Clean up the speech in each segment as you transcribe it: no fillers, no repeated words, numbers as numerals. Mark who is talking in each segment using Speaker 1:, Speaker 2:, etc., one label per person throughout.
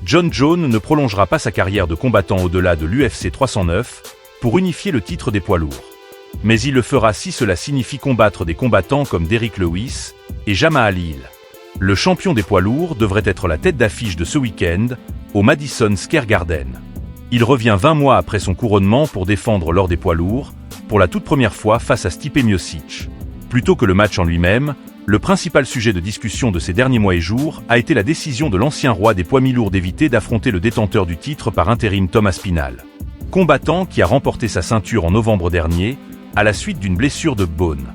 Speaker 1: Jon Jones ne prolongera pas sa carrière de combattant au-delà de l'UFC 309 pour unifier le titre des poids lourds. Mais il le fera si cela signifie combattre des combattants comme Derrick Lewis et Jamahal Hill. Le champion des poids lourds devrait être la tête d'affiche de ce week-end au Madison Square Garden. Il revient 20 mois après son couronnement pour défendre l'or des poids lourds, pour la toute première fois face à Stipe Miocic. Plutôt que le match en lui-même, le principal sujet de discussion de ces derniers mois et jours a été la décision de l'ancien roi des poids mi-lourds d'éviter d'affronter le détenteur du titre par intérim Tom Aspinall. Combattant qui a remporté sa ceinture en novembre dernier, à la suite d'une blessure de Bones.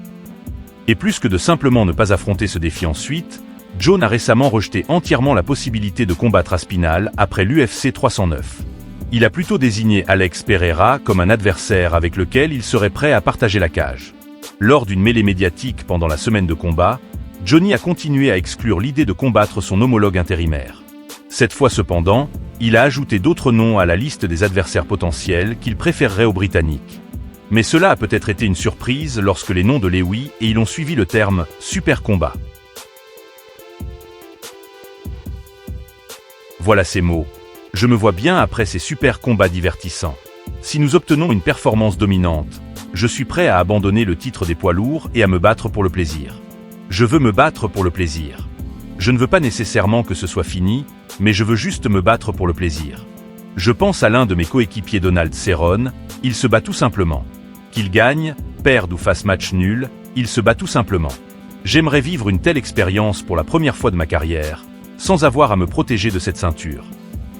Speaker 1: Et plus que de simplement ne pas affronter ce défi ensuite, Jones a récemment rejeté entièrement la possibilité de combattre Aspinall après l'UFC 309. Il a plutôt désigné Alex Pereira comme un adversaire avec lequel il serait prêt à partager la cage. Lors d'une mêlée médiatique pendant la semaine de combat, Johnny a continué à exclure l'idée de combattre son homologue intérimaire. Cette fois cependant, il a ajouté d'autres noms à la liste des adversaires potentiels qu'il préférerait aux Britanniques. Mais cela a peut-être été une surprise lorsque les noms de Lewy et il ont suivi le terme « super combat ». Voilà ces mots. Je me vois bien après ces super combats divertissants. Si nous obtenons une performance dominante, je suis prêt à abandonner le titre des poids lourds et à me battre pour le plaisir. Je veux me battre pour le plaisir. Je ne veux pas nécessairement que ce soit fini, mais je veux juste me battre pour le plaisir. Je pense à l'un de mes coéquipiers Donald Cerrone, il se bat tout simplement. Qu'il gagne, perde ou fasse match nul, il se bat tout simplement. J'aimerais vivre une telle expérience pour la première fois de ma carrière, sans avoir à me protéger de cette ceinture.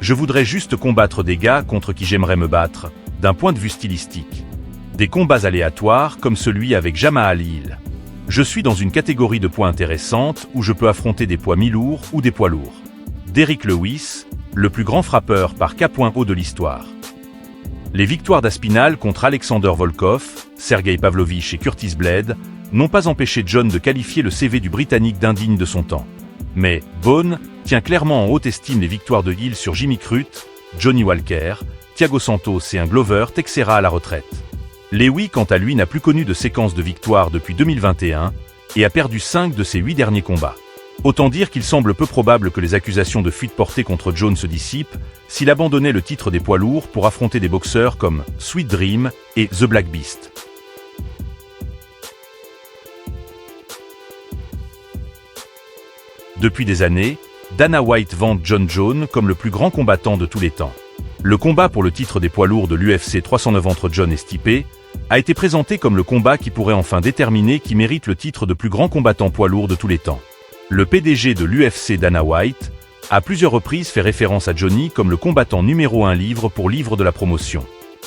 Speaker 1: Je voudrais juste combattre des gars contre qui j'aimerais me battre, d'un point de vue stylistique. Des combats aléatoires comme celui avec Jamahal Hill. Je suis dans une catégorie de poids intéressante où je peux affronter des poids mi-lourds ou des poids lourds. Derrick Lewis, le plus grand frappeur par K.O de l'histoire. Les victoires d'Aspinall contre Alexander Volkov, Sergey Pavlovich et Curtis Blade n'ont pas empêché Jon de qualifier le CV du Britannique d'indigne de son temps. Mais Bones tient clairement en haute estime les victoires de Hill sur Jimmy Crute, Johnny Walker, Thiago Santos et un Glover Teixeira à la retraite. Lewy, quant à lui, n'a plus connu de séquence de victoires depuis 2021 et a perdu 5 de ses 8 derniers combats. Autant dire qu'il semble peu probable que les accusations de fuite portées contre Jones se dissipent s'il abandonnait le titre des poids lourds pour affronter des boxeurs comme Sweet Dream et The Black Beast. Depuis des années, Dana White vante Jon Jones comme le plus grand combattant de tous les temps. Le combat pour le titre des poids lourds de l'UFC 309 entre Jon et Stipe a été présenté comme le combat qui pourrait enfin déterminer qui mérite le titre de plus grand combattant poids lourd de tous les temps. Le PDG de l'UFC Dana White a à plusieurs reprises fait référence à Johnny comme le combattant numéro 1 livre pour livre de la promotion.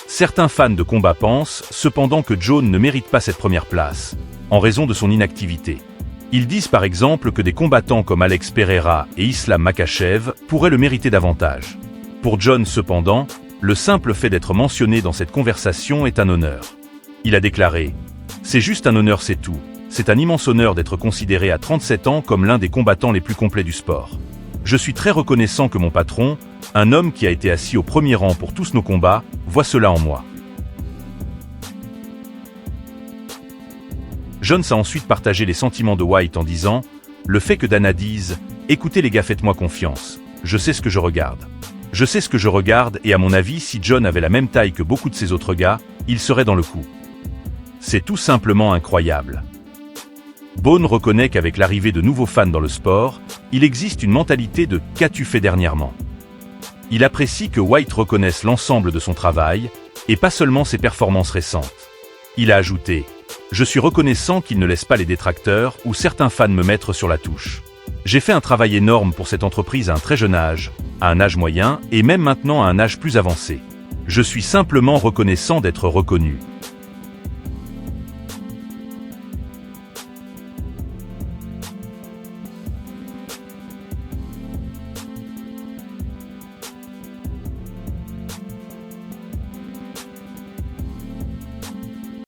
Speaker 1: Certains fans de combat pensent cependant que Jones ne mérite pas cette première place, en raison de son inactivité. Ils disent par exemple que des combattants comme Alex Pereira et Islam Makhachev pourraient le mériter davantage. Pour Jon cependant, le simple fait d'être mentionné dans cette conversation est un honneur. Il a déclaré « C'est juste un honneur, c'est tout. C'est un immense honneur d'être considéré à 37 ans comme l'un des combattants les plus complets du sport. Je suis très reconnaissant que mon patron, un homme qui a été assis au premier rang pour tous nos combats, voit cela en moi. » Jones a ensuite partagé les sentiments de White en disant « Le fait que Dana dise « Écoutez les gars, faites-moi confiance. Je sais ce que je regarde. Je sais ce que je regarde et à mon avis, si Jon avait la même taille que beaucoup de ces autres gars, il serait dans le coup. C'est tout simplement incroyable. » Bones reconnaît qu'avec l'arrivée de nouveaux fans dans le sport, il existe une mentalité de « Qu'as-tu fait dernièrement ?» Il apprécie que White reconnaisse l'ensemble de son travail, et pas seulement ses performances récentes. Il a ajouté « Je suis reconnaissant qu'il ne laisse pas les détracteurs ou certains fans me mettre sur la touche. J'ai fait un travail énorme pour cette entreprise à un très jeune âge, à un âge moyen et même maintenant à un âge plus avancé. Je suis simplement reconnaissant d'être reconnu. »